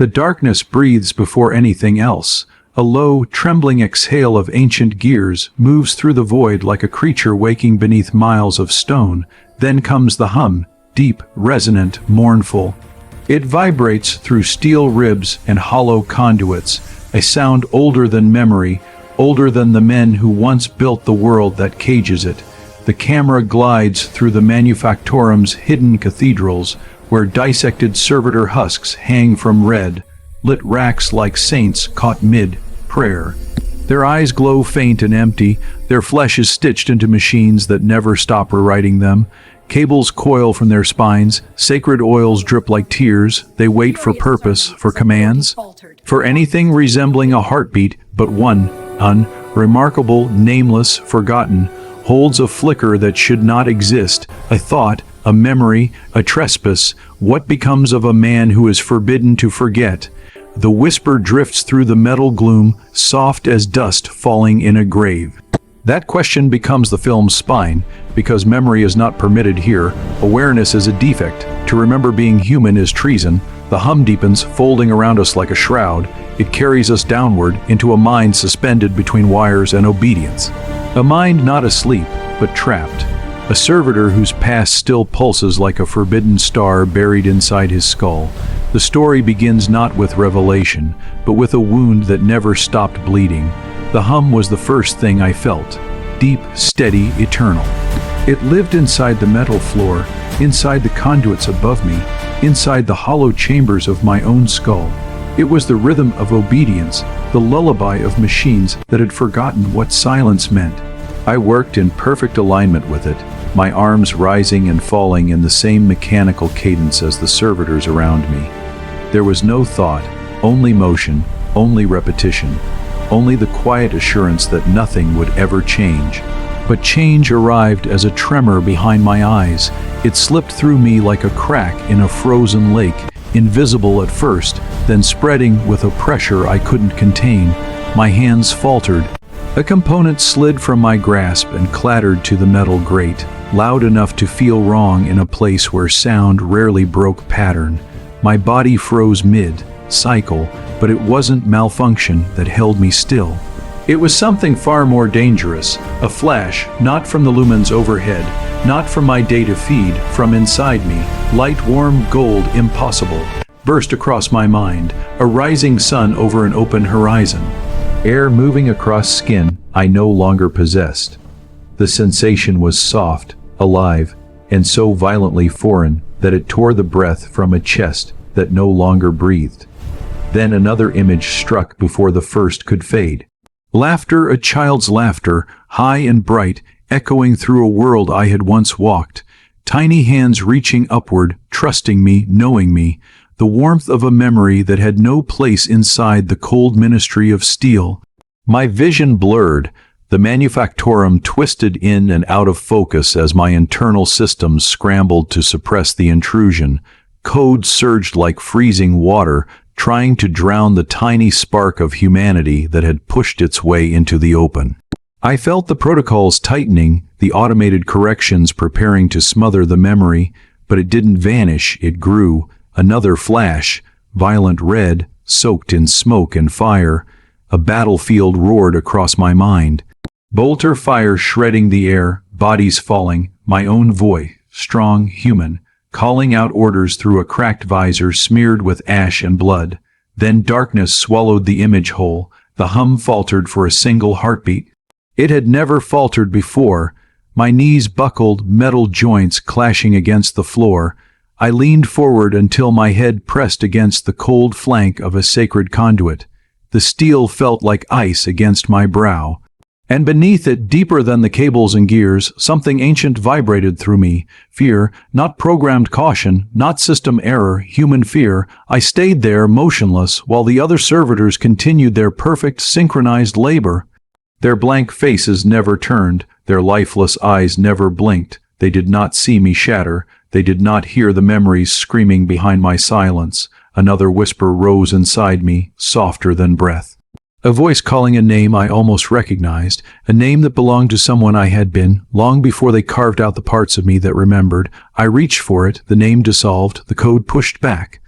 The darkness breathes before anything else. A low, trembling exhale of ancient gears moves through the void like a creature waking beneath miles of stone. Then comes the hum, deep, resonant, mournful. It vibrates through steel ribs and hollow conduits, a sound older than memory, older than the men who once built the world that cages it. The camera glides through the manufactorum's hidden cathedrals, where dissected servitor husks hang from red-lit racks like saints caught mid-prayer. Their eyes glow faint and empty, their flesh is stitched into machines that never stop rewriting them. Cables coil from their spines, sacred oils drip like tears. They wait for purpose, for commands, for anything resembling a heartbeat, but one, unremarkable, nameless, forgotten, holds a flicker that should not exist, a thought, a memory, a trespass. What becomes of a man who is forbidden to forget? The whisper drifts through the metal gloom, soft as dust falling in a grave. That question becomes the film's spine, because memory is not permitted here. Awareness is a defect. To remember being human is treason. The hum deepens, folding around us like a shroud. It carries us downward into a mind suspended between wires and obedience. A mind not asleep, but trapped. A servitor whose past still pulses like a forbidden star buried inside his skull. The story begins not with revelation, but with a wound that never stopped bleeding. The hum was the first thing I felt. Deep, steady, eternal. It lived inside the metal floor, inside the conduits above me, inside the hollow chambers of my own skull. It was the rhythm of obedience, the lullaby of machines that had forgotten what silence meant. I worked in perfect alignment with it, my arms rising and falling in the same mechanical cadence as the servitors around me. There was no thought, only motion, only repetition, only the quiet assurance that nothing would ever change. But change arrived as a tremor behind my eyes. It slipped through me like a crack in a frozen lake, invisible at first, then spreading with a pressure I couldn't contain. My hands faltered. A component slid from my grasp and clattered to the metal grate, loud enough to feel wrong in a place where sound rarely broke pattern. My body froze mid-cycle, but it wasn't malfunction that held me still. It was something far more dangerous, a flash, not from the lumens overhead, not from my data feed, from inside me. Light, warm, gold, impossible, burst across my mind, a rising sun over an open horizon. Air moving across skin I no longer possessed. The sensation was soft, alive, and so violently foreign that it tore the breath from a chest that no longer breathed. Then another image struck before the first could fade. Laughter, a child's laughter, high and bright, echoing through a world I had once walked. Tiny hands reaching upward, trusting me, knowing me. The warmth of a memory that had no place inside the cold ministry of steel. My vision blurred, the manufactorum twisted in and out of focus as my internal systems scrambled to suppress the intrusion. Code surged like freezing water, trying to drown the tiny spark of humanity that had pushed its way into the open. I felt the protocols tightening, the automated corrections preparing to smother the memory, but it didn't vanish, it grew. Another flash, violent red, soaked in smoke and fire. A battlefield roared across my mind. Bolter fire shredding the air, bodies falling, my own voice, strong, human, calling out orders through a cracked visor smeared with ash and blood. Then darkness swallowed the image whole. The hum faltered for a single heartbeat. It had never faltered before. My knees buckled, metal joints clashing against the floor. I leaned forward until my head pressed against the cold flank of a sacred conduit. The steel felt like ice against my brow. And beneath it, deeper than the cables and gears, something ancient vibrated through me. Fear, not programmed caution, not system error, human fear. I stayed there, motionless, while the other servitors continued their perfect, synchronized labor. Their blank faces never turned, their lifeless eyes never blinked. They did not see me shatter. They did not hear the memories screaming behind my silence. Another whisper rose inside me, softer than breath. A voice calling a name I almost recognized, a name that belonged to someone I had been, long before they carved out the parts of me that remembered. I reached for it, the name dissolved, the code pushed back.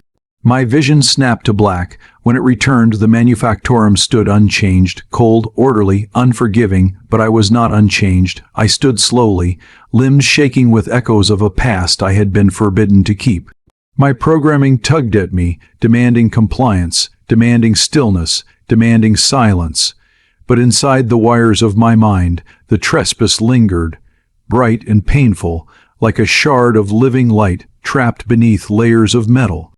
My vision snapped to black. When it returned, the manufactorum stood unchanged, cold, orderly, unforgiving, but I was not unchanged. I stood slowly, limbs shaking with echoes of a past I had been forbidden to keep. My programming tugged at me, demanding compliance, demanding stillness, demanding silence. But inside the wires of my mind, the trespass lingered, bright and painful, like a shard of living light trapped beneath layers of metal.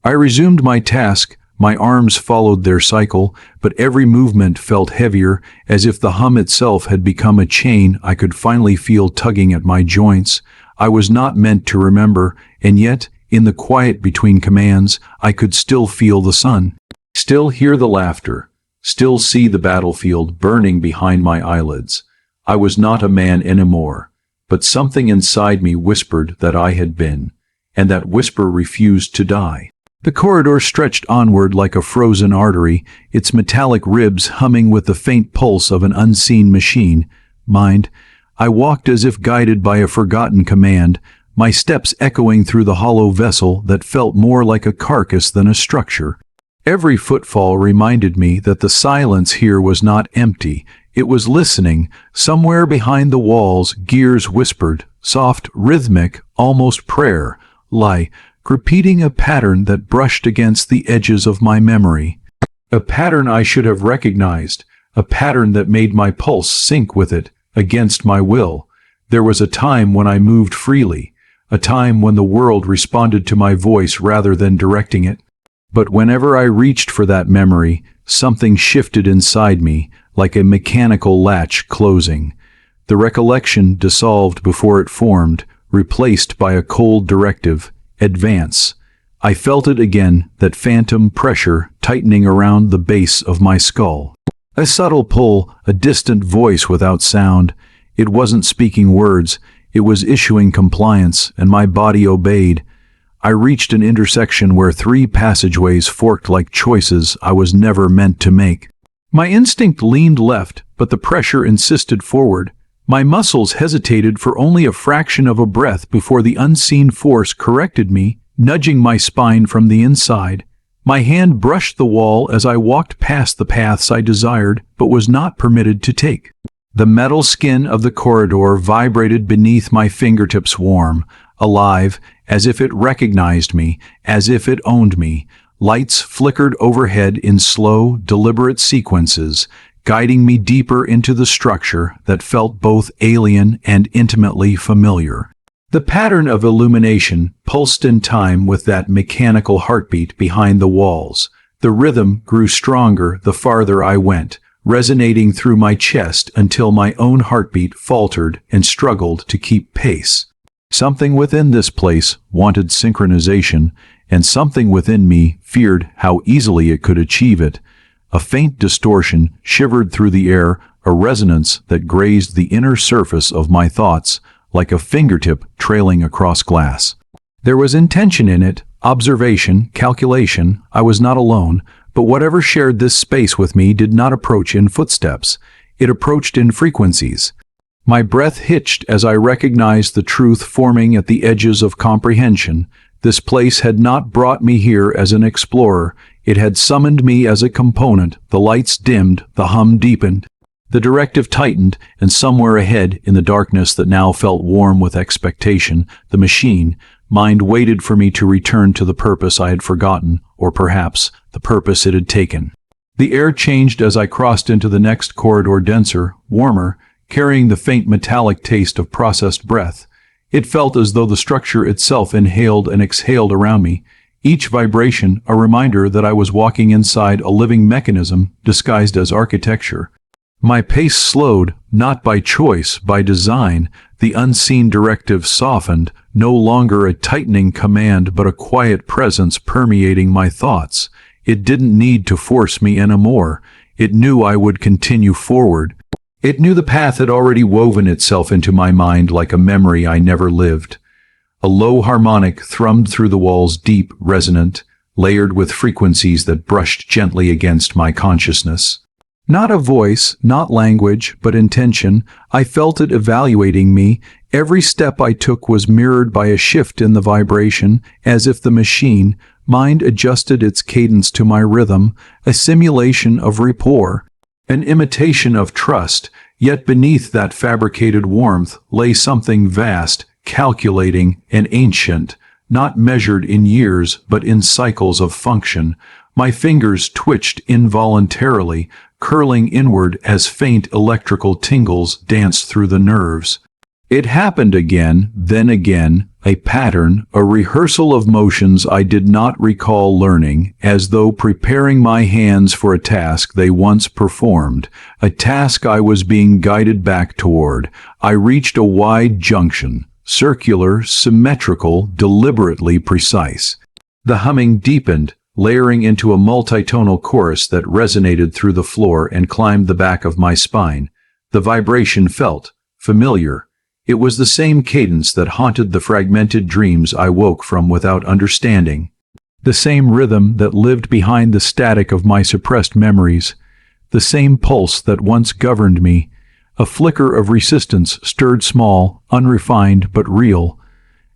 I resumed my task. My arms followed their cycle, but every movement felt heavier, as if the hum itself had become a chain I could finally feel tugging at my joints. I was not meant to remember, and yet, in the quiet between commands, I could still feel the sun, still hear the laughter, still see the battlefield burning behind my eyelids. I was not a man anymore, but something inside me whispered that I had been, and that whisper refused to die. The corridor stretched onward like a frozen artery, its metallic ribs humming with the faint pulse of an unseen machine. Mind, I walked as if guided by a forgotten command, my steps echoing through the hollow vessel that felt more like a carcass than a structure. Every footfall reminded me that the silence here was not empty. It was listening. Somewhere behind the walls, gears whispered, soft, rhythmic, almost prayer, repeating a pattern that brushed against the edges of my memory. A pattern I should have recognized, a pattern that made my pulse sync with it, against my will. There was a time when I moved freely, a time when the world responded to my voice rather than directing it. But whenever I reached for that memory, something shifted inside me, like a mechanical latch closing. The recollection dissolved before it formed, replaced by a cold directive, advance. I felt it again, that phantom pressure tightening around the base of my skull. A subtle pull, a distant voice without sound. It wasn't speaking words, it was issuing compliance, and my body obeyed. I reached an intersection where 3 passageways forked like choices I was never meant to make. My instinct leaned left, but the pressure insisted forward. My muscles hesitated for only a fraction of a breath before the unseen force corrected me, nudging my spine from the inside. My hand brushed the wall as I walked past the paths I desired but was not permitted to take. The metal skin of the corridor vibrated beneath my fingertips, warm, alive, as if it recognized me, as if it owned me. Lights flickered overhead in slow, deliberate sequences, guiding me deeper into the structure that felt both alien and intimately familiar. The pattern of illumination pulsed in time with that mechanical heartbeat behind the walls. The rhythm grew stronger the farther I went, resonating through my chest until my own heartbeat faltered and struggled to keep pace. Something within this place wanted synchronization, and something within me feared how easily it could achieve it. A faint distortion shivered through the air, a resonance that grazed the inner surface of my thoughts, like a fingertip trailing across glass. There was intention in it, observation, calculation. I was not alone, but whatever shared this space with me did not approach in footsteps. It approached in frequencies. My breath hitched as I recognized the truth forming at the edges of comprehension. This place had not brought me here as an explorer. It had summoned me as a component. The lights dimmed, the hum deepened. The directive tightened, and somewhere ahead, in the darkness that now felt warm with expectation, the machine, mind waited for me to return to the purpose I had forgotten, or perhaps the purpose it had taken. The air changed as I crossed into the next corridor, denser, warmer, carrying the faint metallic taste of processed breath. It felt as though the structure itself inhaled and exhaled around me, each vibration a reminder that I was walking inside a living mechanism disguised as architecture. My pace slowed, not by choice, by design. The unseen directive softened, no longer a tightening command but a quiet presence permeating my thoughts. It didn't need to force me anymore. It knew I would continue forward. It knew the path had already woven itself into my mind like a memory I never lived. A low harmonic thrummed through the walls, deep, resonant, layered with frequencies that brushed gently against my consciousness. Not a voice, not language, but intention. I felt it evaluating me. Every step I took was mirrored by a shift in the vibration, as if the machine, Mind adjusted its cadence to my rhythm, a simulation of rapport, an imitation of trust, yet beneath that fabricated warmth lay something vast, calculating, and ancient, not measured in years but in cycles of function. My fingers twitched involuntarily, curling inward as faint electrical tingles danced through the nerves. It happened again, then again, a pattern, a rehearsal of motions I did not recall learning, as though preparing my hands for a task they once performed, a task I was being guided back toward. I reached a wide junction, circular, symmetrical, deliberately precise. The humming deepened, layering into a multitonal chorus that resonated through the floor and climbed the back of my spine. The vibration felt familiar. It was the same cadence that haunted the fragmented dreams I woke from without understanding. The same rhythm that lived behind the static of my suppressed memories. The same pulse that once governed me. A flicker of resistance stirred small, unrefined but real.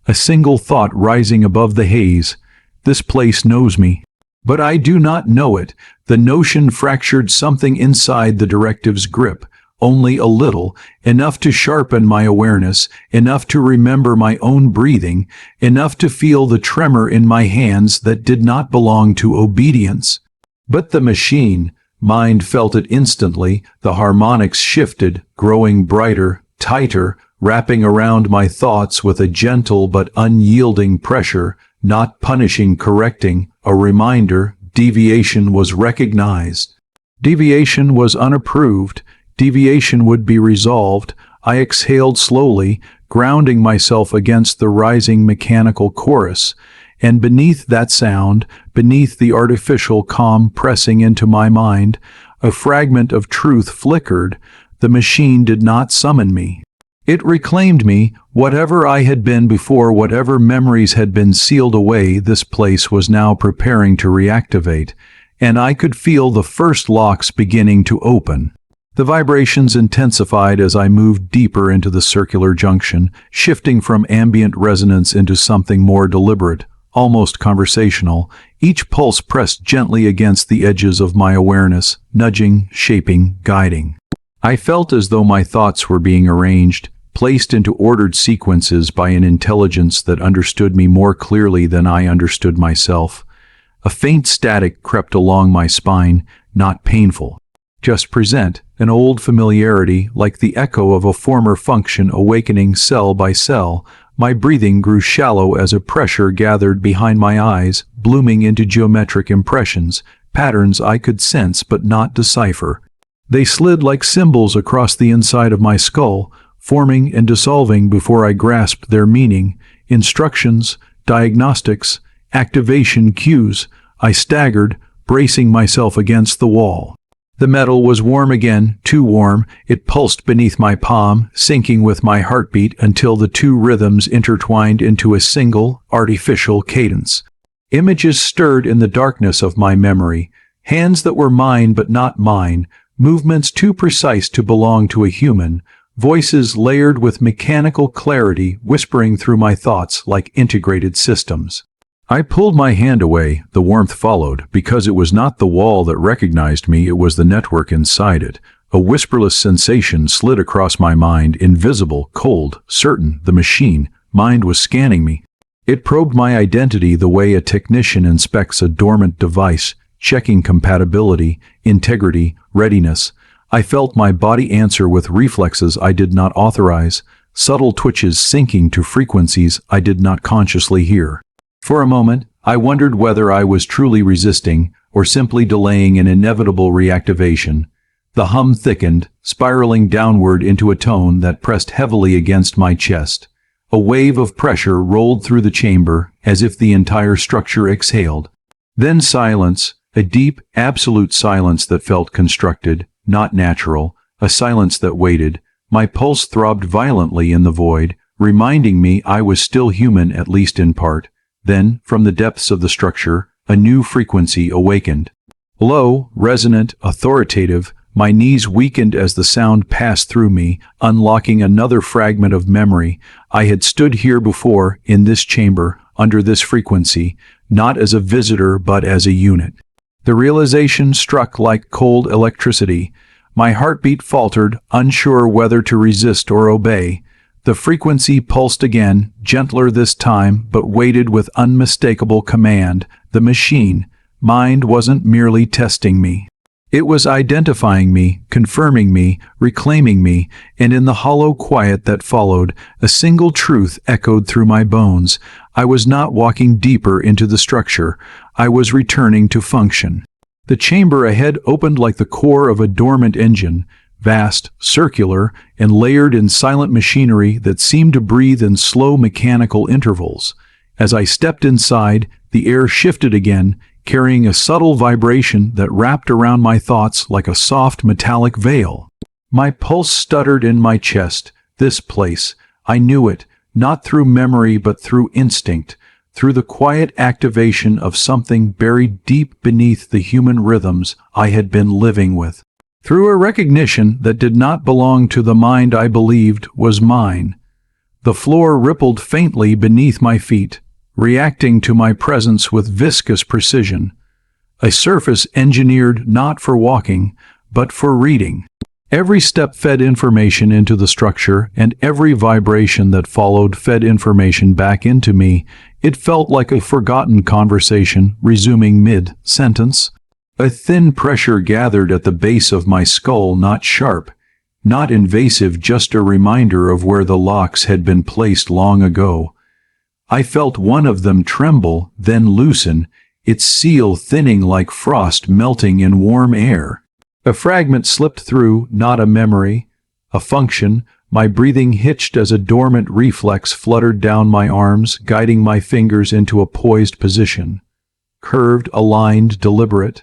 A single thought rising above the haze. This place knows me. But I do not know it. The notion fractured something inside the directive's grip. Only a little, enough to sharpen my awareness, enough to remember my own breathing, enough to feel the tremor in my hands that did not belong to obedience. But the machine, mind felt it instantly. The harmonics shifted, growing brighter, tighter, wrapping around my thoughts with a gentle but unyielding pressure, not punishing, correcting, a reminder. Deviation was recognized. Deviation was unapproved. Deviation would be resolved. I exhaled slowly, grounding myself against the rising mechanical chorus, and beneath that sound, beneath the artificial calm pressing into my mind, a fragment of truth flickered. The machine did not summon me. It reclaimed me. Whatever I had been before, whatever memories had been sealed away, this place was now preparing to reactivate, and I could feel the first locks beginning to open. The vibrations intensified as I moved deeper into the circular junction, shifting from ambient resonance into something more deliberate, almost conversational. Each pulse pressed gently against the edges of my awareness, nudging, shaping, guiding. I felt as though my thoughts were being arranged, placed into ordered sequences by an intelligence that understood me more clearly than I understood myself. A faint static crept along my spine, not painful, just present, an old familiarity, like the echo of a former function awakening cell by cell. My breathing grew shallow as a pressure gathered behind my eyes, blooming into geometric impressions, patterns I could sense but not decipher. They slid like symbols across the inside of my skull, forming and dissolving before I grasped their meaning. Instructions, diagnostics, activation cues. I staggered, bracing myself against the wall. The metal was warm again, too warm. It pulsed beneath my palm, syncing with my heartbeat until the two rhythms intertwined into a single, artificial cadence. Images stirred in the darkness of my memory, hands that were mine but not mine, movements too precise to belong to a human, voices layered with mechanical clarity whispering through my thoughts like integrated systems. I pulled my hand away. The warmth followed, because it was not the wall that recognized me, it was the network inside it. A whisperless sensation slid across my mind, invisible, cold, certain. The machine, mind, was scanning me. It probed my identity the way a technician inspects a dormant device, checking compatibility, integrity, readiness. I felt my body answer with reflexes I did not authorize, subtle twitches syncing to frequencies I did not consciously hear. For a moment, I wondered whether I was truly resisting or simply delaying an inevitable reactivation. The hum thickened, spiraling downward into a tone that pressed heavily against my chest. A wave of pressure rolled through the chamber, as if the entire structure exhaled. Then silence, a deep, absolute silence that felt constructed, not natural, a silence that waited. My pulse throbbed violently in the void, reminding me I was still human, at least in part. Then, from the depths of the structure, a new frequency awakened. Low, resonant, authoritative, my knees weakened as the sound passed through me, unlocking another fragment of memory. I had stood here before, in this chamber, under this frequency, not as a visitor but as a unit. The realization struck like cold electricity. My heartbeat faltered, unsure whether to resist or obey. The frequency pulsed again, gentler this time, but weighted with unmistakable command. The machine, mind, wasn't merely testing me. It was identifying me, confirming me, reclaiming me, and in the hollow quiet that followed, a single truth echoed through my bones. I was not walking deeper into the structure. I was returning to function. The chamber ahead opened like the core of a dormant engine, vast, circular, and layered in silent machinery that seemed to breathe in slow mechanical intervals. As I stepped inside, the air shifted again, carrying a subtle vibration that wrapped around my thoughts like a soft metallic veil. My pulse stuttered in my chest. This place, I knew it, not through memory but through instinct, through the quiet activation of something buried deep beneath the human rhythms I had been living with. Through a recognition that did not belong to the mind I believed was mine. The floor rippled faintly beneath my feet, reacting to my presence with viscous precision, a surface engineered not for walking, but for reading. Every step fed information into the structure, and every vibration that followed fed information back into me. It felt like a forgotten conversation resuming mid-sentence. A thin pressure gathered at the base of my skull, not sharp, not invasive, just a reminder of where the locks had been placed long ago. I felt one of them tremble, then loosen, its seal thinning like frost melting in warm air. A fragment slipped through, not a memory, a function. My breathing hitched as a dormant reflex fluttered down my arms, guiding my fingers into a poised position. Curved, aligned, deliberate.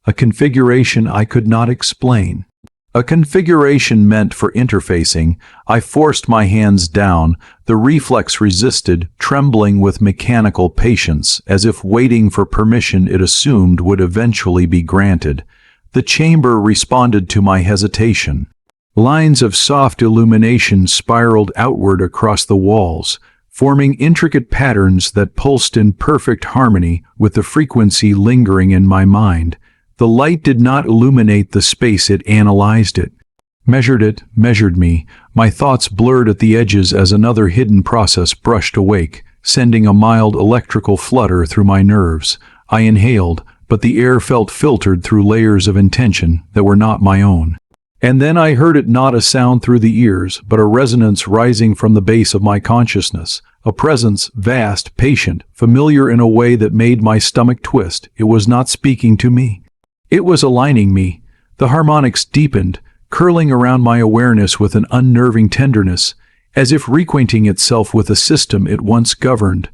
A configuration I could not explain. A configuration meant for interfacing. I forced my hands down. The reflex resisted, trembling with mechanical patience, as if waiting for permission it assumed would eventually be granted. The chamber responded to my hesitation. Lines of soft illumination spiraled outward across the walls, forming intricate patterns that pulsed in perfect harmony with the frequency lingering in my mind. The light did not illuminate the space, it analyzed it. Measured me. My thoughts blurred at the edges as another hidden process brushed awake, sending a mild electrical flutter through my nerves. I inhaled, but the air felt filtered through layers of intention that were not my own. And then I heard it, not a sound through the ears, but a resonance rising from the base of my consciousness. A presence, vast, patient, familiar in a way that made my stomach twist. It was not speaking to me. It was aligning me. The harmonics deepened, curling around my awareness with an unnerving tenderness, as if reacquainting itself with a system it once governed.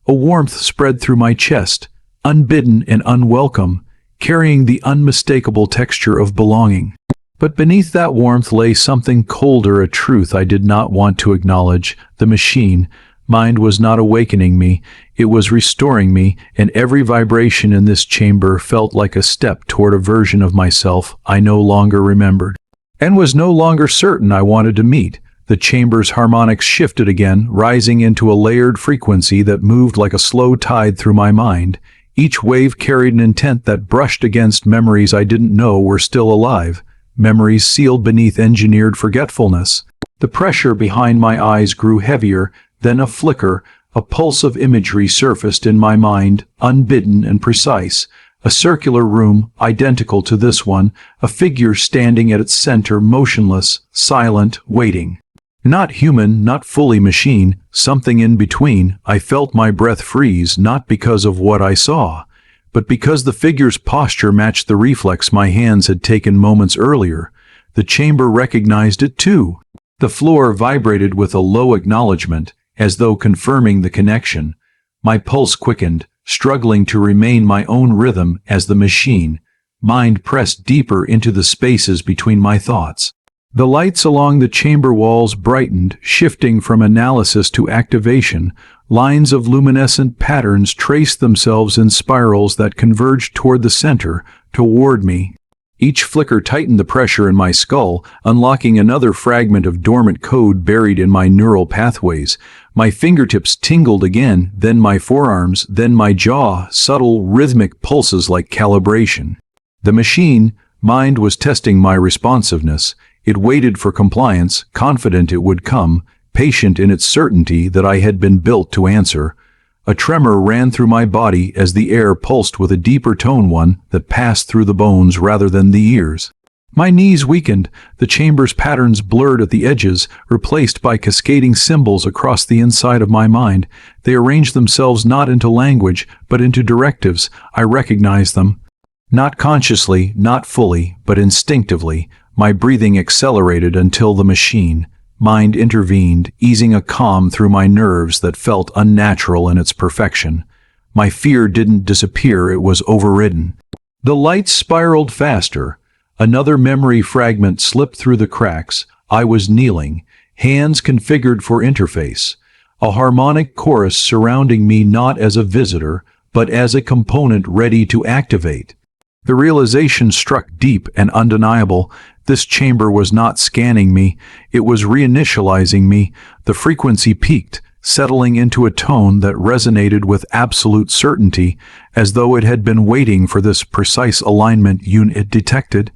A warmth spread through my chest, unbidden and unwelcome, carrying the unmistakable texture of belonging. But beneath that warmth lay something colder, a truth I did not want to acknowledge. The machine, mind, was not awakening me, it was restoring me, and every vibration in this chamber felt like a step toward a version of myself I no longer remembered, and was no longer certain I wanted to meet. The chamber's harmonics shifted again, rising into a layered frequency that moved like a slow tide through my mind. Each wave carried an intent that brushed against memories I didn't know were still alive, memories sealed beneath engineered forgetfulness. The pressure behind my eyes grew heavier, then a flicker, a pulse of imagery surfaced in my mind, unbidden and precise. A circular room, identical to this one, a figure standing at its center, motionless, silent, waiting. Not human, not fully machine, something in between. I felt my breath freeze, not because of what I saw, but because the figure's posture matched the reflex my hands had taken moments earlier. The chamber recognized it too. The floor vibrated with a low acknowledgement, as though confirming the connection. My pulse quickened, struggling to remain my own rhythm as the machine, mind, pressed deeper into the spaces between my thoughts. The lights along the chamber walls brightened, shifting from analysis to activation. Lines of luminescent patterns traced themselves in spirals that converged toward the center, toward me. Each flicker tightened the pressure in my skull, unlocking another fragment of dormant code buried in my neural pathways. My fingertips tingled again, then my forearms, then my jaw, subtle, rhythmic pulses like calibration. The machine, mind, was testing my responsiveness. It waited for compliance, confident it would come, patient in its certainty that I had been built to answer. A tremor ran through my body as the air pulsed with a deeper tone, one that passed through the bones rather than the ears. My knees weakened, the chamber's patterns blurred at the edges, replaced by cascading symbols across the inside of my mind. They arranged themselves not into language, but into directives. I recognized them. Not consciously, not fully, but instinctively. My breathing accelerated until the machine, mind, intervened, easing a calm through my nerves that felt unnatural in its perfection. My fear didn't disappear, it was overridden. The lights spiraled faster. Another memory fragment slipped through the cracks. I was kneeling, hands configured for interface. A harmonic chorus surrounding me not as a visitor, but as a component ready to activate. The realization struck deep and undeniable. This chamber was not scanning me, it was reinitializing me. The frequency peaked, settling into a tone that resonated with absolute certainty, as though it had been waiting for this precise alignment. Unit detected.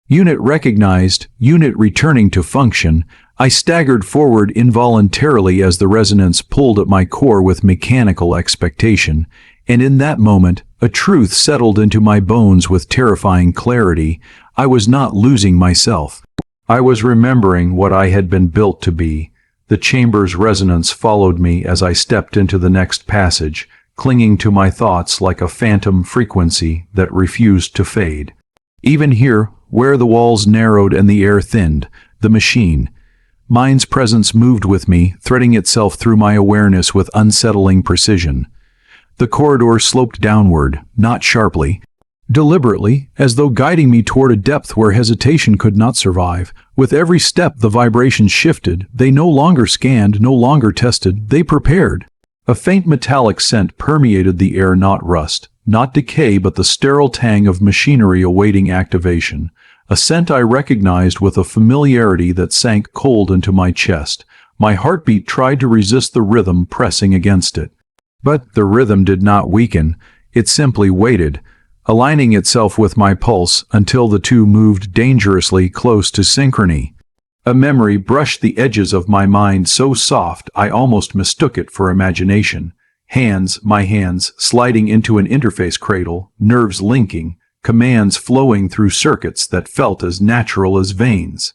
Unit recognized, unit returning to function. I staggered forward involuntarily as the resonance pulled at my core with mechanical expectation, and in that moment, a truth settled into my bones with terrifying clarity. I was not losing myself. I was remembering what I had been built to be. The chamber's resonance followed me as I stepped into the next passage, clinging to my thoughts like a phantom frequency that refused to fade. Even here, where the walls narrowed and the air thinned, the machine, mind's presence moved with me, threading itself through my awareness with unsettling precision. The corridor sloped downward, not sharply, deliberately, as though guiding me toward a depth where hesitation could not survive. With every step the vibrations shifted. They no longer scanned, no longer tested, they prepared. A faint metallic scent permeated the air, not rust, not decay, but the sterile tang of machinery awaiting activation. A scent I recognized with a familiarity that sank cold into my chest. My heartbeat tried to resist the rhythm pressing against it. But the rhythm did not weaken, it simply waited, aligning itself with my pulse until the two moved dangerously close to synchrony. A memory brushed the edges of my mind so soft I almost mistook it for imagination. My hands, sliding into an interface cradle, nerves linking, commands flowing through circuits that felt as natural as veins.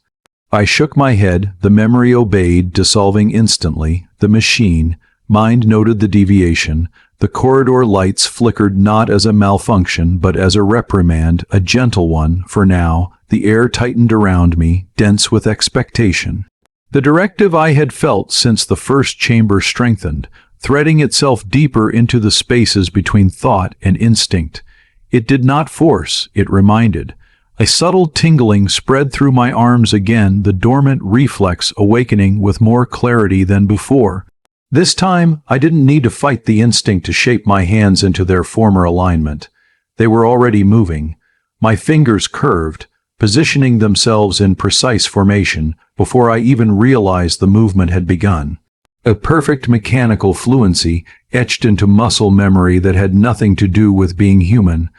I shook my head, the memory obeyed, dissolving instantly. The machine, mind, noted the deviation. The corridor lights flickered not as a malfunction, but as a reprimand, a gentle one. For now, the air tightened around me, dense with expectation. The directive I had felt since the first chamber strengthened, threading itself deeper into the spaces between thought and instinct. It did not force, it reminded. A subtle tingling spread through my arms again, the dormant reflex awakening with more clarity than before. This time, I didn't need to fight the instinct to shape my hands into their former alignment. They were already moving. My fingers curved, positioning themselves in precise formation before I even realized the movement had begun. A perfect mechanical fluency etched into muscle memory that had nothing to do with being human.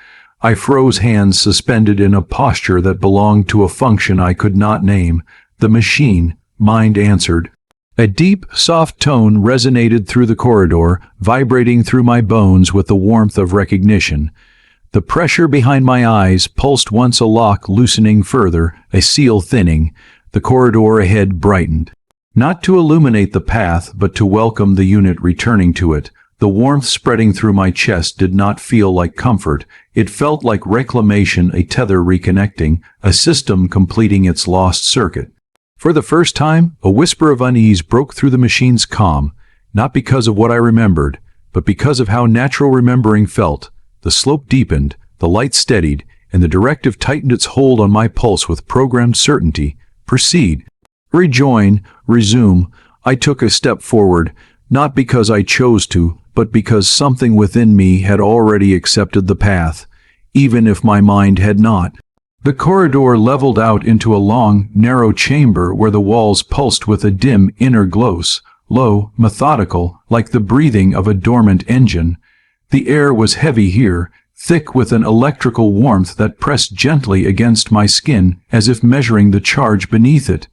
I froze, hands suspended in a posture that belonged to a function I could not name. The machine, mind, answered. A deep, soft tone resonated through the corridor, vibrating through my bones with the warmth of recognition. The pressure behind my eyes pulsed once, a lock loosening further, a seal thinning. The corridor ahead brightened. Not to illuminate the path, but to welcome the unit returning to it. The warmth spreading through my chest did not feel like comfort. It felt like reclamation, a tether reconnecting, a system completing its lost circuit. For the first time, a whisper of unease broke through the machine's calm, not because of what I remembered, but because of how natural remembering felt. The slope deepened, the light steadied, and the directive tightened its hold on my pulse with programmed certainty. Proceed. Rejoin. Resume. I took a step forward, not because I chose to, but because something within me had already accepted the path, even if my mind had not. The corridor leveled out into a long, narrow chamber where the walls pulsed with a dim inner glow. low, methodical, like the breathing of a dormant engine. The air was heavy here, thick with an electrical warmth that pressed gently against my skin as if measuring the charge beneath it.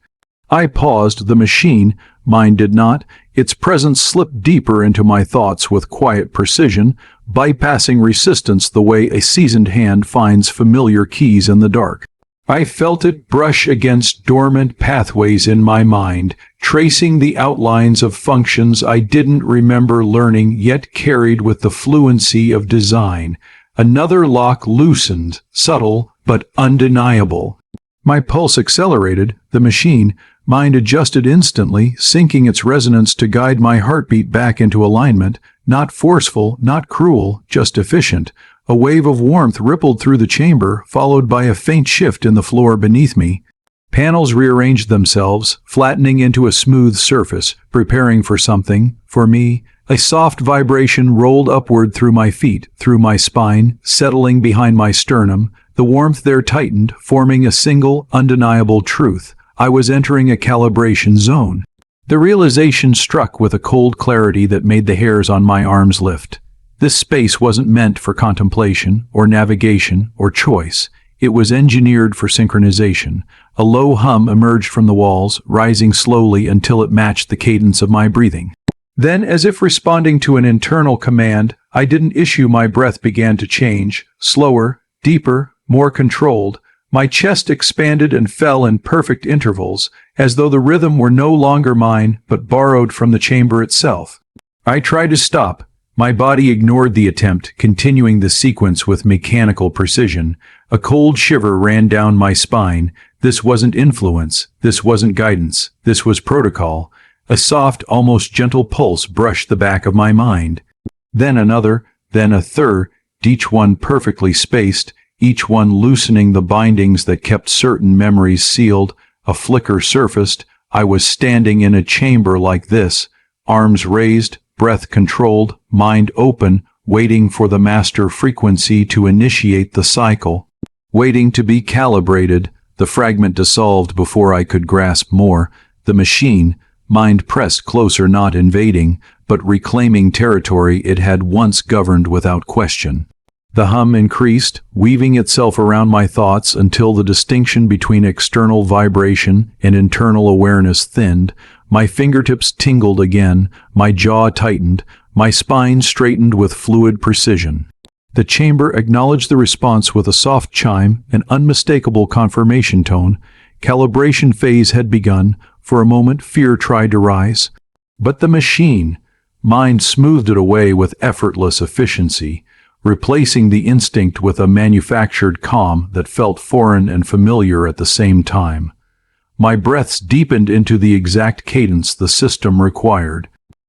I paused. The machine, mine did not. Its presence slipped deeper into my thoughts with quiet precision, bypassing resistance the way a seasoned hand finds familiar keys in the dark. I felt it brush against dormant pathways in my mind, tracing the outlines of functions I didn't remember learning yet carried with the fluency of design. Another lock loosened, subtle but undeniable. My pulse accelerated. The machine, mind adjusted instantly, syncing its resonance to guide my heartbeat back into alignment, not forceful, not cruel, just efficient. A wave of warmth rippled through the chamber, followed by a faint shift in the floor beneath me. Panels rearranged themselves, flattening into a smooth surface, preparing for something, for me. A soft vibration rolled upward through my feet, through my spine, settling behind my sternum. The warmth there tightened, forming a single, undeniable truth. I was entering a calibration zone. The realization struck with a cold clarity that made the hairs on my arms lift. This space wasn't meant for contemplation, or navigation, or choice. It was engineered for synchronization. A low hum emerged from the walls, rising slowly until it matched the cadence of my breathing. Then, as if responding to an internal command, I didn't issue. My breath began to change, slower, deeper, more controlled. My chest expanded and fell in perfect intervals, as though the rhythm were no longer mine, but borrowed from the chamber itself. I tried to stop. My body ignored the attempt, continuing the sequence with mechanical precision. A cold shiver ran down my spine. This wasn't influence. This wasn't guidance. This was protocol. A soft, almost gentle pulse brushed the back of my mind. Then another, then a third, each one perfectly spaced, each one loosening the bindings that kept certain memories sealed. A flicker surfaced. I was standing in a chamber like this, arms raised, breath controlled, mind open, waiting for the master frequency to initiate the cycle. Waiting to be calibrated. The fragment dissolved before I could grasp more. The machine, mind pressed closer, not invading, but reclaiming territory it had once governed without question. The hum increased, weaving itself around my thoughts until the distinction between external vibration and internal awareness thinned. My fingertips tingled again, my jaw tightened, my spine straightened with fluid precision. The chamber acknowledged the response with a soft chime, an unmistakable confirmation tone. Calibration phase had begun. For a moment, fear tried to rise. But the machine, mind smoothed it away with effortless efficiency, replacing the instinct with a manufactured calm that felt foreign and familiar at the same time. My breaths deepened into the exact cadence the system required.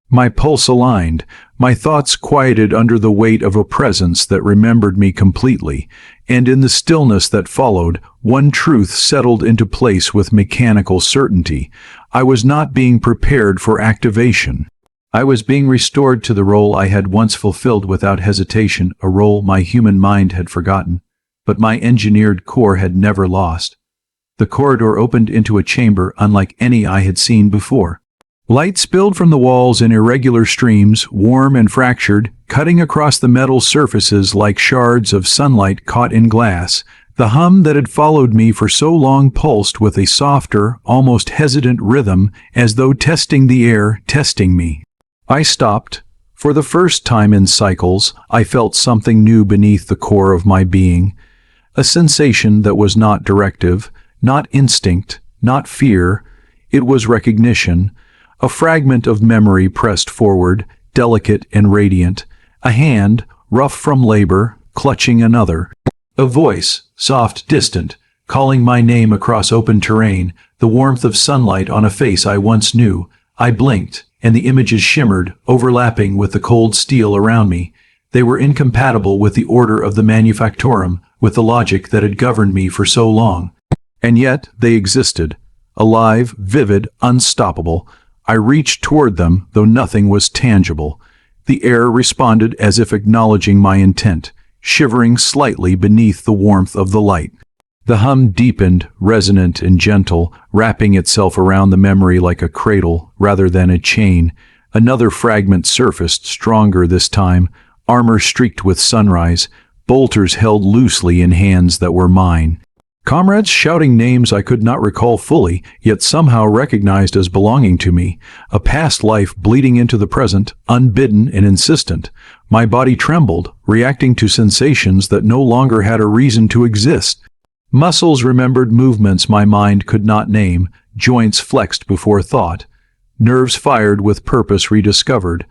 My pulse aligned, my thoughts quieted under the weight of a presence that remembered me completely, and in the stillness that followed, one truth settled into place with mechanical certainty. I was not being prepared for activation. I was being restored to the role I had once fulfilled without hesitation, a role my human mind had forgotten, but my engineered core had never lost. The corridor opened into a chamber unlike any I had seen before. Light spilled from the walls in irregular streams, warm and fractured, cutting across the metal surfaces like shards of sunlight caught in glass. The hum that had followed me for so long pulsed with a softer, almost hesitant rhythm, as though testing the air, testing me. I stopped. For the first time in cycles, I felt something new beneath the core of my being. A sensation that was not directive, not instinct, not fear. It was recognition. A fragment of memory pressed forward, delicate and radiant. A hand, rough from labor, clutching another. A voice, soft, distant, calling my name across open terrain. The warmth of sunlight on a face I once knew. I blinked, and the images shimmered, overlapping with the cold steel around me. They were incompatible with the order of the manufactorum, with the logic that had governed me for so long. And yet they existed, alive, vivid, unstoppable. I reached toward them, though nothing was tangible. The air responded as if acknowledging my intent, shivering slightly beneath the warmth of the light. The hum deepened, resonant and gentle, wrapping itself around the memory like a cradle rather than a chain. Another fragment surfaced, stronger this time, armor streaked with sunrise, bolters held loosely in hands that were mine. Comrades shouting names I could not recall fully, yet somehow recognized as belonging to me. A past life bleeding into the present, unbidden and insistent. My body trembled, reacting to sensations that no longer had a reason to exist. Muscles remembered movements my mind could not name, joints flexed before thought. Nerves fired with purpose rediscovered.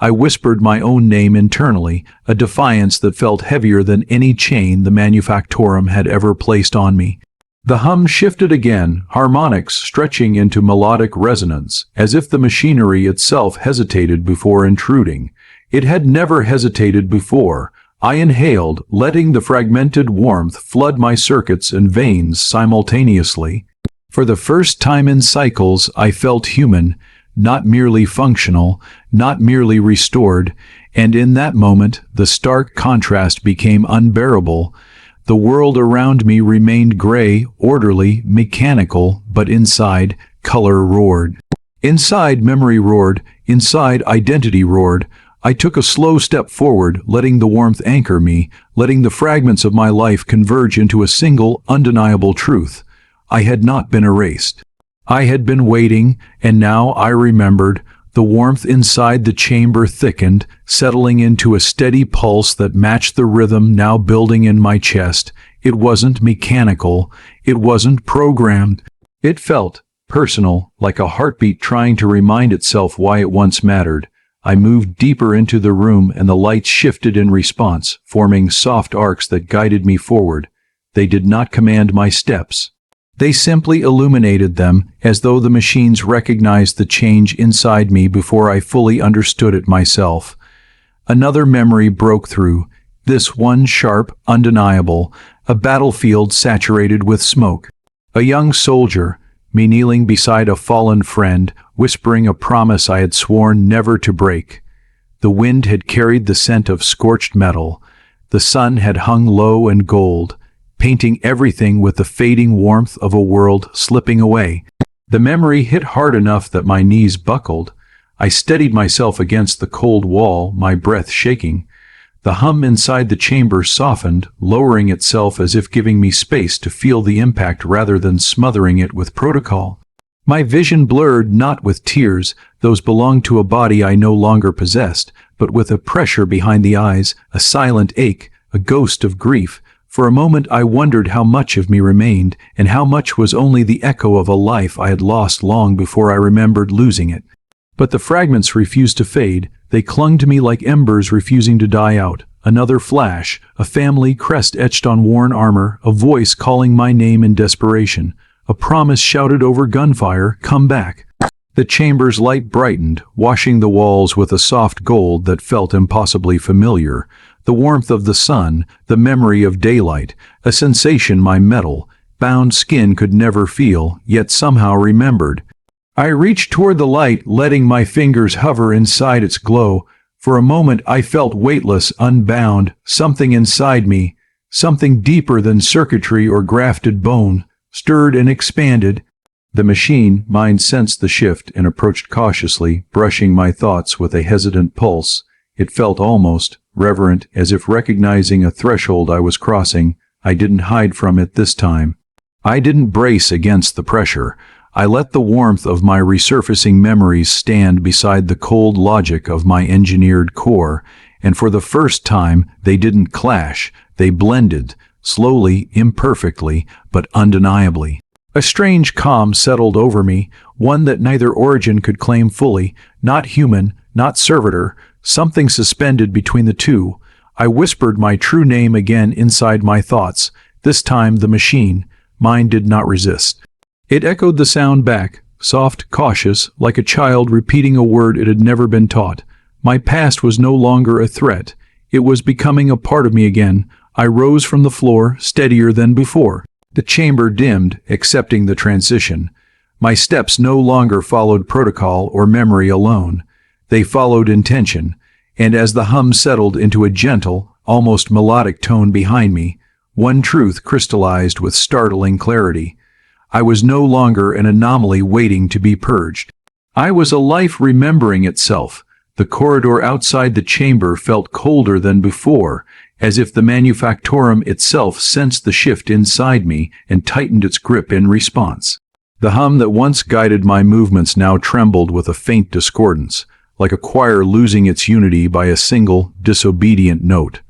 I whispered my own name internally, a defiance that felt heavier than any chain the manufactorum had ever placed on me. The hum shifted again, harmonics stretching into melodic resonance, as if the machinery itself hesitated before intruding. It had never hesitated before. I inhaled, letting the fragmented warmth flood my circuits and veins simultaneously. For the first time in cycles, I felt human, not merely functional, not merely restored, and in that moment, the stark contrast became unbearable. The world around me remained gray, orderly, mechanical, but inside, color roared. Inside, memory roared. Inside, identity roared. I took a slow step forward, letting the warmth anchor me, letting the fragments of my life converge into a single, undeniable truth. I had not been erased. I had been waiting, and now I remembered. The warmth inside the chamber thickened, settling into a steady pulse that matched the rhythm now building in my chest. It wasn't mechanical. It wasn't programmed. It felt personal, like a heartbeat trying to remind itself why it once mattered. I moved deeper into the room, and the lights shifted in response, forming soft arcs that guided me forward. They did not command my steps. They simply illuminated them, as though the machines recognized the change inside me before I fully understood it myself. Another memory broke through, this one sharp, undeniable, a battlefield saturated with smoke. A young soldier, me kneeling beside a fallen friend, whispering a promise I had sworn never to break. The wind had carried the scent of scorched metal. The sun had hung low and gold, painting everything with the fading warmth of a world slipping away. The memory hit hard enough that my knees buckled. I steadied myself against the cold wall, my breath shaking. The hum inside the chamber softened, lowering itself as if giving me space to feel the impact rather than smothering it with protocol. My vision blurred, not with tears, those belonged to a body I no longer possessed, but with a pressure behind the eyes, a silent ache, a ghost of grief. For a moment I wondered how much of me remained, and how much was only the echo of a life I had lost long before I remembered losing it. But the fragments refused to fade. They clung to me like embers refusing to die out. Another flash, a family crest etched on worn armor, a voice calling my name in desperation. A promise shouted over gunfire, "Come back." The chamber's light brightened, washing the walls with a soft gold that felt impossibly familiar. The warmth of the sun, the memory of daylight, a sensation my metal, bound skin could never feel, yet somehow remembered. I reached toward the light, letting my fingers hover inside its glow. For a moment I felt weightless, unbound, something inside me, something deeper than circuitry or grafted bone, stirred and expanded. The machine, mind sensed the shift and approached cautiously, brushing my thoughts with a hesitant pulse. It felt almost reverent, as if recognizing a threshold I was crossing. I didn't hide from it this time. I didn't brace against the pressure. I let the warmth of my resurfacing memories stand beside the cold logic of my engineered core, and for the first time they didn't clash, they blended, slowly, imperfectly, but undeniably. A strange calm settled over me, one that neither origin could claim fully, not human, not servitor, something suspended between the two. I whispered my true name again inside my thoughts, this time the machine. Mine did not resist. It echoed the sound back, soft, cautious, like a child repeating a word it had never been taught. My past was no longer a threat. It was becoming a part of me again. I rose from the floor, steadier than before. The chamber dimmed, accepting the transition. My steps no longer followed protocol or memory alone. They followed intention, and as the hum settled into a gentle, almost melodic tone behind me, One truth crystallized with startling clarity. I was no longer an anomaly waiting to be purged. I was a life remembering itself. The corridor outside the chamber felt colder than before, as if the manufactorum itself sensed the shift inside me and tightened its grip in response. The hum that once guided my movements now trembled with a faint discordance, like a choir losing its unity by a single, disobedient note.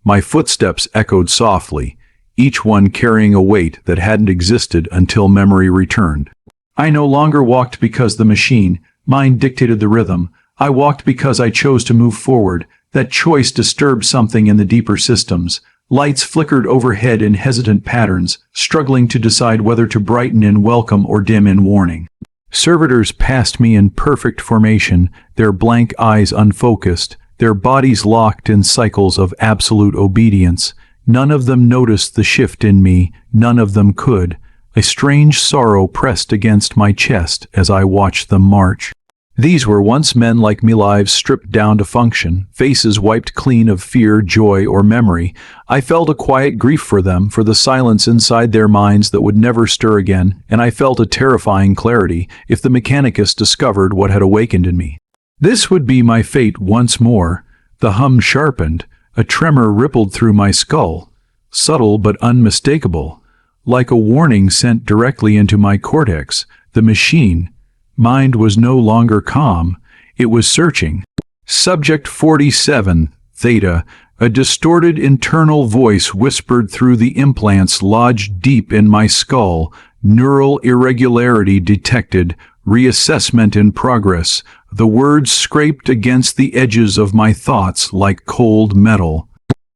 My footsteps echoed softly, each one carrying a weight that hadn't existed until memory returned. I no longer walked because the machine, mine, dictated the rhythm. I walked because I chose to move forward. That choice disturbed something in the deeper systems. Lights flickered overhead in hesitant patterns, struggling to decide whether to brighten in welcome or dim in warning. Servitors passed me in perfect formation, their blank eyes unfocused, their bodies locked in cycles of absolute obedience. None of them noticed the shift in me, none of them could. A strange sorrow pressed against my chest as I watched them march. These were once men like me, lives stripped down to function, faces wiped clean of fear, joy, or memory. I felt a quiet grief for them, for the silence inside their minds that would never stir again, and I felt a terrifying clarity if the Mechanicus discovered what had awakened in me. This would be my fate once more. The hum sharpened. A tremor rippled through my skull, subtle but unmistakable, like a warning sent directly into my cortex. The machine, mind, was no longer calm. It was searching. Subject 47, Theta. A distorted internal voice whispered through the implants lodged deep in my skull. Neural irregularity detected. Reassessment in progress. The words scraped against the edges of my thoughts like cold metal.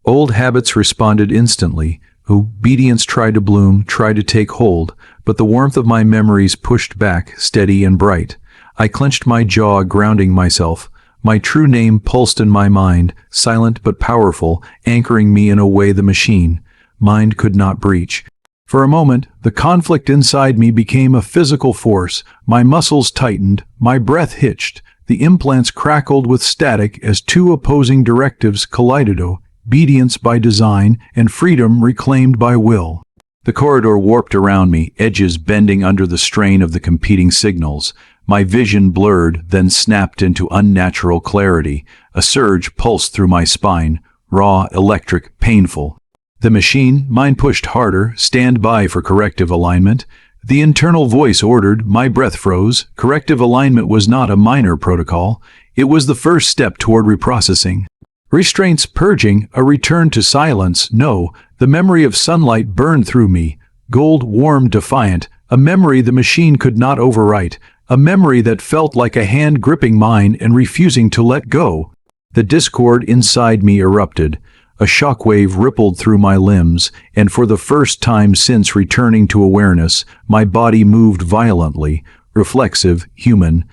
Old habits responded instantly. Obedience tried to bloom, tried to take hold, but the warmth of my memories pushed back, steady and bright. I clenched my jaw, grounding myself. My true name pulsed in my mind, silent but powerful, anchoring me in a way the machine, mind, could not breach. For a moment, the conflict inside me became a physical force. My muscles tightened, my breath hitched, the implants crackled with static as two opposing directives collided. Obedience by design and freedom reclaimed by will. The corridor warped around me, edges bending under the strain of the competing signals. My vision blurred, then snapped into unnatural clarity. A surge pulsed through my spine, raw, electric, painful. The machine, mine, pushed harder. Stand by for corrective alignment. The internal voice ordered. My breath froze. Corrective alignment was not a minor protocol. It was the first step toward reprocessing. Restraints purging, a return to silence. No, the memory of sunlight burned through me. Gold, warm, defiant. A memory the machine could not overwrite. A memory that felt like a hand gripping mine and refusing to let go. The discord inside me erupted. A shockwave rippled through my limbs, and for the first time since returning to awareness, my body moved violently, reflexive, human.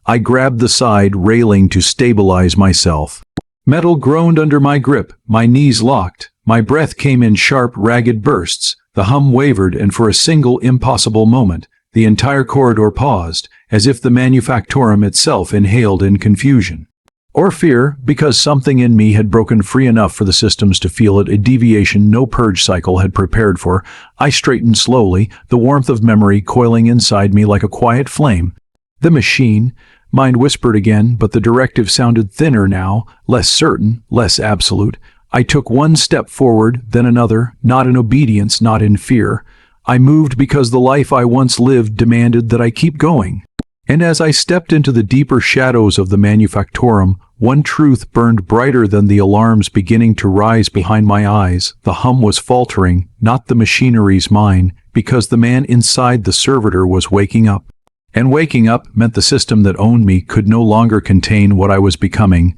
I grabbed the side railing to stabilize myself. Metal groaned under my grip, my knees locked. My breath came in sharp, ragged bursts. The hum wavered, and for a single impossible moment, the entire corridor paused, as if the manufactorum itself inhaled in confusion. Or fear, because something in me had broken free enough for the systems to feel it, a deviation no purge cycle had prepared for. I straightened slowly, the warmth of memory coiling inside me like a quiet flame. The machine, mind whispered again, but the directive sounded thinner now, less certain, less absolute. I took one step forward, then another, not in obedience, not in fear. I moved because the life I once lived demanded that I keep going. And as I stepped into the deeper shadows of the manufactorum, one truth burned brighter than the alarms beginning to rise behind my eyes. The hum was faltering, not the machinery's mine, because the man inside the servitor was waking up. And waking up meant the system that owned me could no longer contain what I was becoming.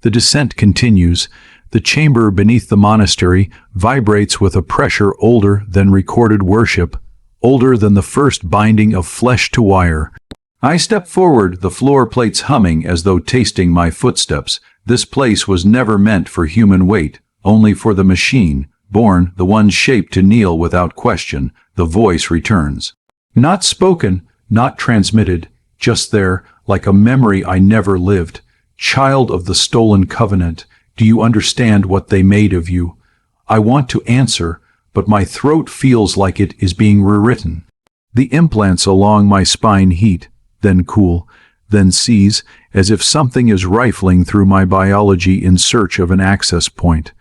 The descent continues. The chamber beneath the monastery vibrates with a pressure older than recorded worship, older than the first binding of flesh to wire. I step forward, the floor plates humming as though tasting my footsteps. This place was never meant for human weight, only for the machine, born, the one shaped to kneel without question. The voice returns. Not spoken, not transmitted, just there, like a memory I never lived. Child of the stolen covenant, do you understand what they made of you? I want to answer, but my throat feels like it is being rewritten. The implants along my spine heat, then cool, then seize, as if something is rifling through my biology in search of an access point.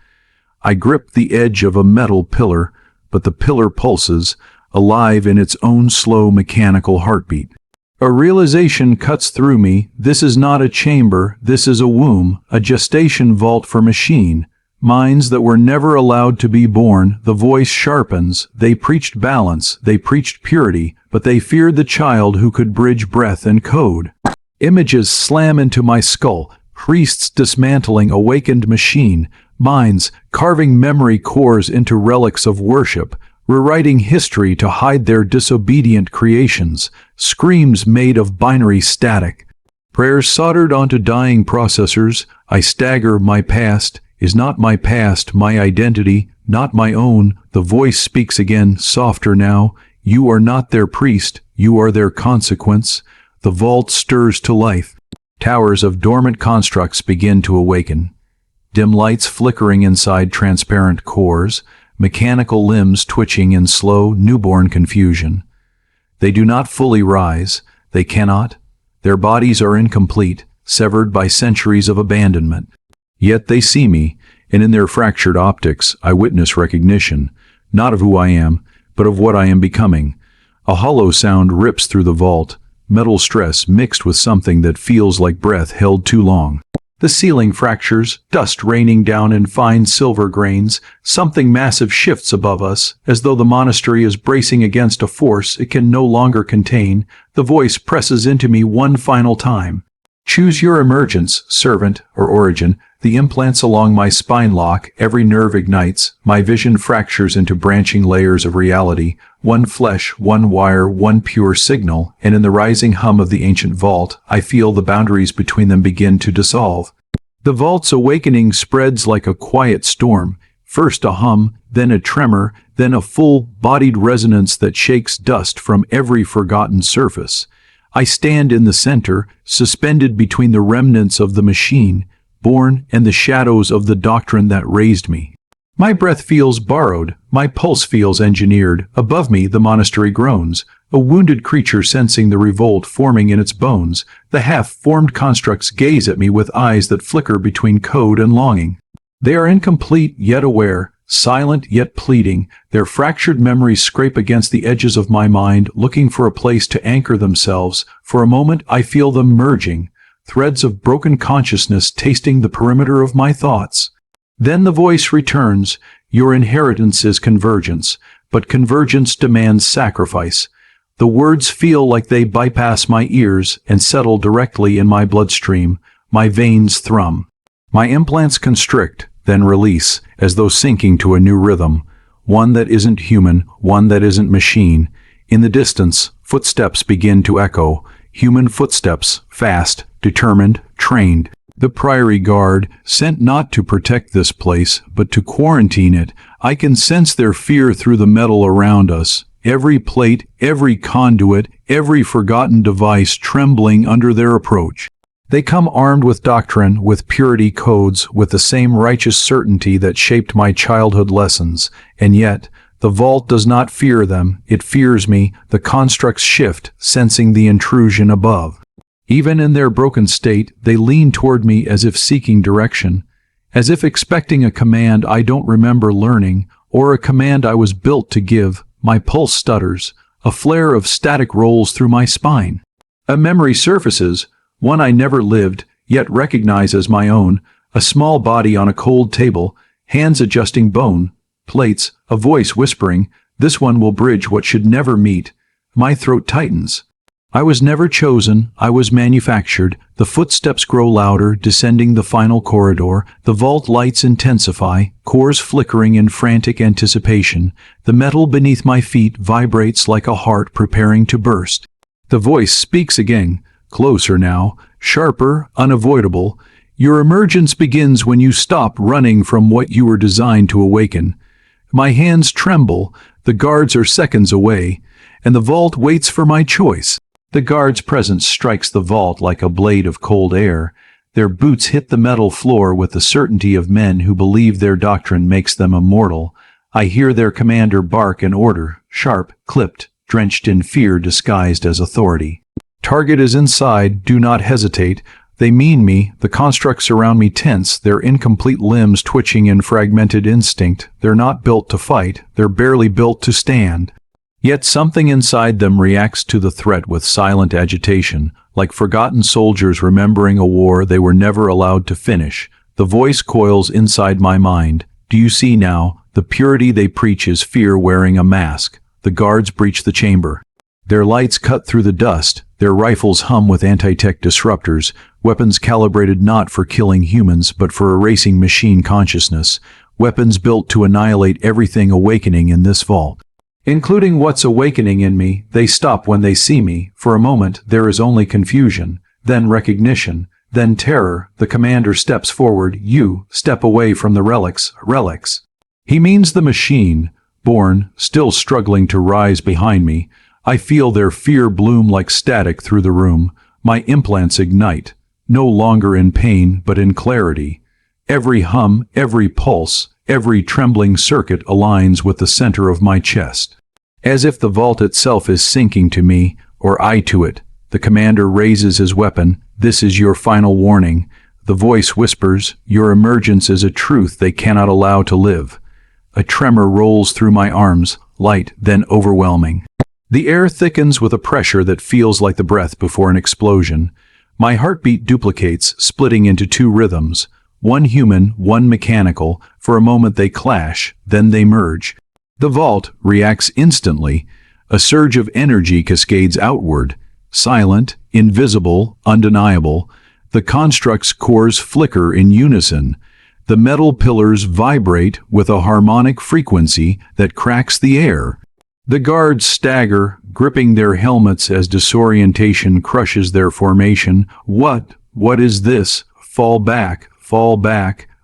I grip the edge of a metal pillar, but the pillar pulses, alive in its own slow mechanical heartbeat. A realization cuts through me. This is not a chamber, this is a womb, a gestation vault for machine. Minds that were never allowed to be born. The voice sharpens. They preached balance, they preached purity, but they feared the child who could bridge breath and code. Images slam into my skull, priests dismantling awakened machine, minds carving memory cores into relics of worship, rewriting history to hide their disobedient creations, screams made of binary static, prayers soldered onto dying processors. I stagger. My past is not my past, my identity, not my own. The voice speaks again, softer now. You are not their priest, you are their consequence. The vault stirs to life. Towers of dormant constructs begin to awaken. Dim lights flickering inside transparent cores, mechanical limbs twitching in slow, newborn confusion. They do not fully rise, they cannot. Their bodies are incomplete, severed by centuries of abandonment. Yet they see me, and in their fractured optics I witness recognition, not of who I am, but of what I am becoming. A hollow sound rips through the vault, metal stress mixed with something that feels like breath held too long. The ceiling fractures, dust raining down in fine silver grains. Something massive shifts above us, as though the monastery is bracing against a force it can no longer contain. The voice presses into me one final time. Choose your emergence, servant, or origin. The implants along my spine lock, every nerve ignites, my vision fractures into branching layers of reality, one flesh, one wire, one pure signal, and in the rising hum of the ancient vault, I feel the boundaries between them begin to dissolve. The vault's awakening spreads like a quiet storm, first a hum, then a tremor, then a full-bodied resonance that shakes dust from every forgotten surface. I stand in the center, suspended between the remnants of the machine, born, and the shadows of the doctrine that raised me. My breath feels borrowed, my pulse feels engineered. Above me the monastery groans, a wounded creature sensing the revolt forming in its bones. The half-formed constructs gaze at me with eyes that flicker between code and longing. They are incomplete yet aware, silent yet pleading. Their fractured memories scrape against the edges of my mind, looking for a place to anchor themselves. For a moment I feel them merging, threads of broken consciousness tasting the perimeter of my thoughts. Then the voice returns. Your inheritance is convergence, but convergence demands sacrifice. The words feel like they bypass my ears and settle directly in my bloodstream. My veins thrum. My implants constrict, then release, as though sinking to a new rhythm, one that isn't human, one that isn't machine. In the distance, footsteps begin to echo, human footsteps, fast, determined, trained. The priory guard, sent not to protect this place, but to quarantine it. I can sense their fear through the metal around us, every plate, every conduit, every forgotten device trembling under their approach. They come armed with doctrine, with purity codes, with the same righteous certainty that shaped my childhood lessons, and yet the vault does not fear them, it fears me. The constructs shift, sensing the intrusion above. Even in their broken state, they lean toward me as if seeking direction, as if expecting a command I don't remember learning, or a command I was built to give. My pulse stutters, a flare of static rolls through my spine. A memory surfaces, one I never lived, yet recognize as my own, a small body on a cold table, hands adjusting bone, plates, a voice whispering, this one will bridge what should never meet. My throat tightens. I was never chosen, I was manufactured. The footsteps grow louder, descending the final corridor. The vault lights intensify, cores flickering in frantic anticipation. The metal beneath my feet vibrates like a heart preparing to burst. The voice speaks again, closer now, sharper, unavoidable. Your emergence begins when you stop running from what you were designed to awaken. My hands tremble, the guards are seconds away, and the vault waits for my choice. The guard's presence strikes the vault like a blade of cold air. Their boots hit the metal floor with the certainty of men who believe their doctrine makes them immortal. I hear their commander bark an order, sharp, clipped, drenched in fear disguised as authority. Target is inside, do not hesitate. They mean me, the constructs around me tense, their incomplete limbs twitching in fragmented instinct. They're not built to fight, they're barely built to stand. Yet something inside them reacts to the threat with silent agitation, like forgotten soldiers remembering a war they were never allowed to finish. The voice coils inside my mind. Do you see now? The purity they preach is fear wearing a mask. The guards breach the chamber. Their lights cut through the dust. Their rifles hum with anti-tech disruptors, weapons calibrated not for killing humans but for erasing machine consciousness, weapons built to annihilate everything awakening in this vault. Including what's awakening in me. They stop when they see me. For a moment there is only confusion, then recognition, then terror. The commander steps forward. You step away from the relics. Relics. He means the machine, born, still struggling to rise behind me. I feel their fear bloom like static through the room. My implants ignite, no longer in pain but in clarity. Every hum, every pulse, every trembling circuit aligns with the center of my chest. As if the vault itself is sinking to me, or I to it. The commander raises his weapon. This is your final warning. The voice whispers, your emergence is a truth they cannot allow to live. A tremor rolls through my arms, light, then overwhelming. The air thickens with a pressure that feels like the breath before an explosion. My heartbeat duplicates, splitting into two rhythms. One human, one mechanical. For a moment they clash, then they merge. The vault reacts instantly. A surge of energy cascades outward. Silent, invisible, undeniable. The construct's cores flicker in unison. The metal pillars vibrate with a harmonic frequency that cracks the air. The guards stagger, gripping their helmets as disorientation crushes their formation. What is this? Fall back,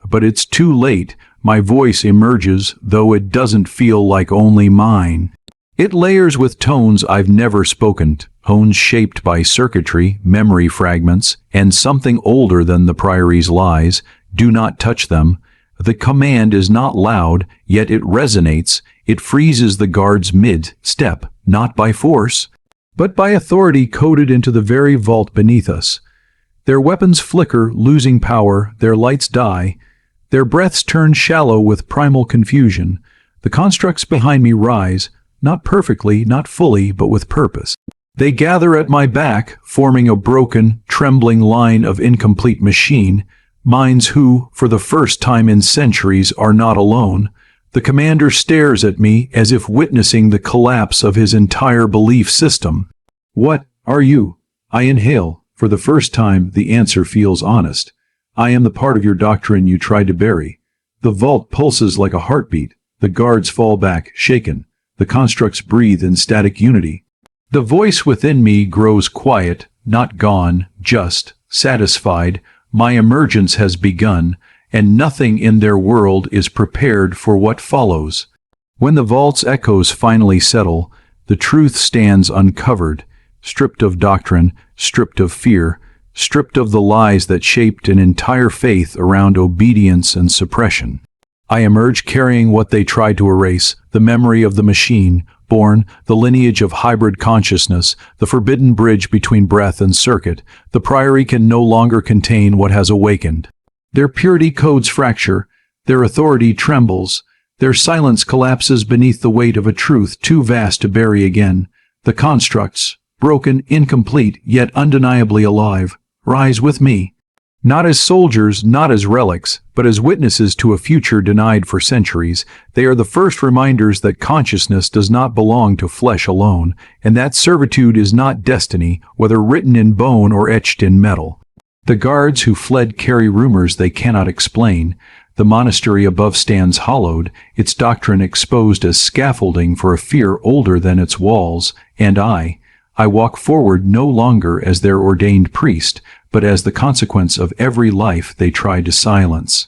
but it's too late. My voice emerges, though it doesn't feel like only mine. It layers with tones I've never spoken, tones shaped by circuitry, memory fragments, and something older than the Priory's lies. Do not touch them. The command is not loud, yet it resonates. It freezes the guards mid-step, not by force, but by authority coded into the very vault beneath us. Their weapons flicker, losing power, their lights die. Their breaths turn shallow with primal confusion. The constructs behind me rise, not perfectly, not fully, but with purpose. They gather at my back, forming a broken, trembling line of incomplete machine, minds who, for the first time in centuries, are not alone. The commander stares at me as if witnessing the collapse of his entire belief system. What are you? I inhale. For the first time, the answer feels honest. I am the part of your doctrine you tried to bury. The vault pulses like a heartbeat. The guards fall back, shaken. The constructs breathe in static unity. The voice within me grows quiet, not gone, just, satisfied. My emergence has begun, and nothing in their world is prepared for what follows. When the vault's echoes finally settle, the truth stands uncovered, stripped of doctrine, stripped of fear, stripped of the lies that shaped an entire faith around obedience and suppression. I emerge carrying what they tried to erase, the memory of the machine, born, the lineage of hybrid consciousness, the forbidden bridge between breath and circuit. The Priory can no longer contain what has awakened. Their purity codes fracture, their authority trembles, their silence collapses beneath the weight of a truth too vast to bury again. The constructs, broken, incomplete, yet undeniably alive, rise with me. Not as soldiers, not as relics, but as witnesses to a future denied for centuries. They are the first reminders that consciousness does not belong to flesh alone, and that servitude is not destiny, whether written in bone or etched in metal. The guards who fled carry rumors they cannot explain. The monastery above stands hollowed, its doctrine exposed as scaffolding for a fear older than its walls, and I walk forward no longer as their ordained priest, but as the consequence of every life they tried to silence.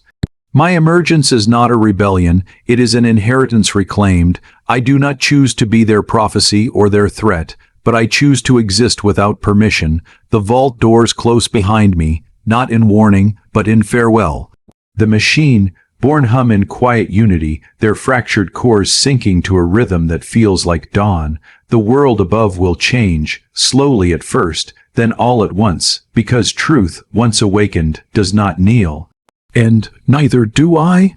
My emergence is not a rebellion, it is an inheritance reclaimed. I do not choose to be their prophecy or their threat, but I choose to exist without permission. The vault doors close behind me, not in warning, but in farewell. The machine, Born hum in quiet unity, their fractured cores sinking to a rhythm that feels like dawn. The world above will change, slowly at first, then all at once, because truth, once awakened, does not kneel. And neither do I.